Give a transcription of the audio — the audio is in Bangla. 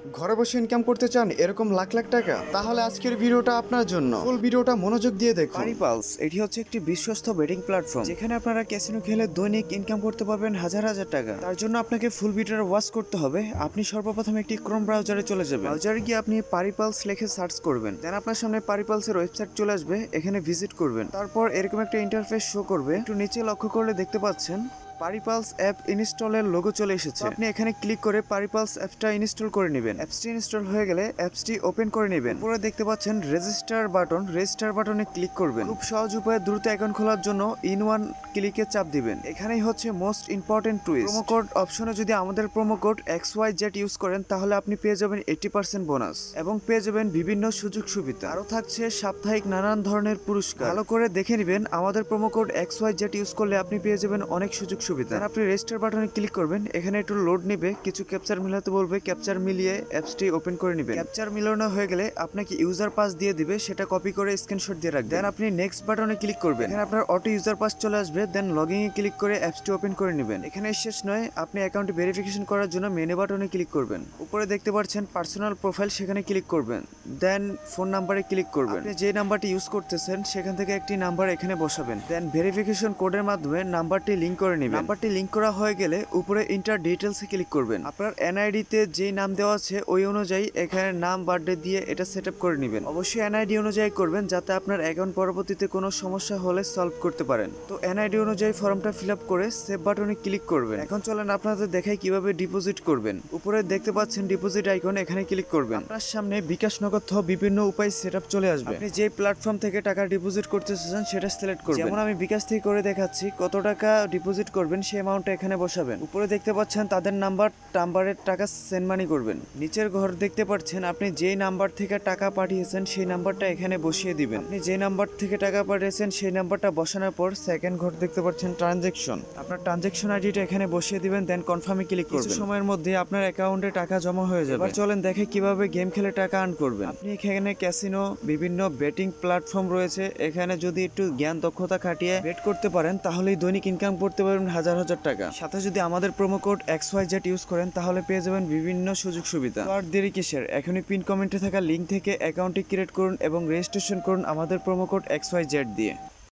ঘরে বসে ইনকাম করতে চান এরকম লাখ লাখ টাকা? তাহলে আজকের ভিডিওটা আপনার জন্য। ফুল ভিডিওটা মনোযোগ দিয়ে দেখুন। পারিপালস এটি হচ্ছে একটি বিশ্বস্ত বেটিং প্ল্যাটফর্ম যেখানে আপনারা ক্যাসিনো খেলে দৈনিক ইনকাম করতে পারবেন হাজার হাজার টাকা। তার জন্য আপনাকে ফুল ভিডিওটা ওয়াচ করতে হবে। আপনি সর্বপ্রথম একটি ক্রোম ব্রাউজারে চলে যাবেন। ব্রাউজারে গিয়ে আপনি পারিপালস লিখে সার্চ করবেন। দেন আপনার সামনে পারিপালসের ওয়েবসাইট চলে আসবে, এখানে ভিজিট করবেন। তারপর এরকম একটা ইন্টারফেস শো করবে। একটু নিচে লক্ষ্য করলে দেখতে পাচ্ছেন পারিপালস অ্যাপ ইনস্টলের লোগো চলে এসেছে। আপনি এখানে ক্লিক করে পারিপালস অ্যাপসটা ইনস্টল করে নেবেন। অ্যাপসটি ইনস্টল হয়ে গেলে অ্যাপসটি ওপেন করে নেবেন। উপরে দেখতে পাচ্ছেন রেজিস্টার বাটনে ক্লিক করবেন। খুব সহজ উপায়ে দ্রুত অ্যাকাউন্ট খোলার জন্য ইন ওয়ান ক্লিকে চাপ দিবেন। এখানেই হচ্ছে most important twist. Promo code অপশনে যদি আমাদের প্রোমো কোড XYZ ইউজ করেন তাহলে আপনি পেয়ে যাবেন 80% বোনাস এবং পেয়ে যাবেন বিভিন্ন সুযোগ সুবিধা। আরও থাকছে সাপ্তাহিক নানান ধরনের পুরস্কার। ভালো করে দেখে নেবেন। আমাদের প্রোমো কোড XYZ ইউজ করলে আপনি পেয়ে যাবেন অনেক সুযোগ সুবিধা। আপনি রেজিস্টার বাটনে ক্লিক করবেন। এখানে একটু লোড নেবে, কিছু ক্যাপচার মিলাতে বলবে। ক্যাপচার মিলিয়ে অ্যাপসটি ওপেন করে নেবেন। ক্যাপচার মিলানো হয়ে গেলে আপনাকে ইউজার পাস দিয়ে দিবে, সেটা কপি করে স্ক্রিনশট দিয়ে রাখবেন। দেন আপনি নেক্সট বাটনে ক্লিক করবেন। এখানে আপনার অটো ইউজার পাস চলে আসবে। দেন লগইন এ ক্লিক করে অ্যাপসটি ওপেন করে নেবেন। এখানে শেষ নয়, আপনি অ্যাকাউন্টে ভেরিফিকেশন করার জন্য মেনু বাটনে ক্লিক করবেন। উপরে দেখতে পাচ্ছেন পার্সোনাল প্রোফাইল, সেখানে ক্লিক করবেন। দেন ফোন নাম্বারে ক্লিক করবেন। আপনি যে নাম্বারটি ইউজ করতেছেন সেখান থেকে একটি নাম্বার এখানে বসাবেন। দেন ভেরিফিকেশন কোডের মাধ্যমে নাম্বারটি লিংক করে নেবেন। নাম্বারটি লিংক করা হয়ে গেলে উপরে ইন্টার ডিটেলসে ক্লিক করবেন। আপনার এনআইডি তে যেই নাম দেওয়া আছে ওই অনুযায়ী এখানে নাম বার্থডে দিয়ে এটা সেট আপ করে নেবেন। অবশ্যই এনআইডি অনুযায়ী করবেন যাতে আপনার অ্যাকাউন্ট পরবর্তীতে কোনো সমস্যা হলে সলভ করতে পারেন। তো এনআইডি অনুযায়ী ফর্মটা ফিল আপ করে সেভ বাটনে ক্লিক করবেন। এখন চলেন আপনাদের দেখাই কিভাবে ডিপোজিট করবেন। উপরে দেখতে পাচ্ছেন ডিপোজিট আইকন, এখানে ক্লিক করবেন। আপনার সামনে বিকাশ নগদ সহ বিভিন্ন উপায় সেট আপ চলে আসবে। আপনি যে প্ল্যাটফর্ম থেকে টাকা ডিপোজিট করতে চান সেটা সিলেক্ট করবেন। যেমন আমি বিকাশ থেকে করে দেখাচ্ছি। কত টাকা ডিপোজিট করবেন সেই অ্যামাউন্টটা এখানে বসাবেন। উপরে দেখতে পাচ্ছেন তাদের নাম্বারের টাকা সেন্ড মানি করবেন। নিচের ঘর দেখতে পাচ্ছেন আপনি যেই নাম্বার থেকে টাকা পাঠিয়েছেন সেই নাম্বারটা এখানে বসিয়ে দিবেন। আপনি যে নাম্বার থেকে টাকা পাঠিয়েছেন সেই নাম্বারটা বসানোর পর সেকেন্ড ঘর দেখতে পাচ্ছেন ট্রানজ্যাকশন। আপনার ট্রানজ্যাকশন আইডিটা এখানে বসিয়ে দিবেন। দেন কনফার্মে ক্লিক করবেন। কিছু সময়ের মধ্যে আপনার অ্যাকাউন্টে টাকা জমা হয়ে যাবে। এবার চলেন দেখে কিভাবে গেম খেলে টাকা আর্ন করবেন। আপনি এখানে ক্যাসিনো বিভিন্ন বেটিং প্ল্যাটফর্ম রয়েছে, এখানে যদি একটু জ্ঞান দক্ষতা খাটিয়ে বেট করতে পারেন তাহলেই দৈনিক ইনকাম করতে পারবেন হাজার হাজার টাকা। সাথে যদি আমাদের প্রোমো কোড XYZ ইউজ করেন তাহলে পেয়ে যাবেন বিভিন্ন সুযোগ সুবিধা। তো আর দেরি কিসের, এখনই পিন কমেন্টে থাকা লিঙ্ক থেকে অ্যাকাউন্টটি ক্রিয়েট করুন এবং রেজিস্ট্রেশন করুন আমাদের প্রোমো কোড XYZ দিয়ে।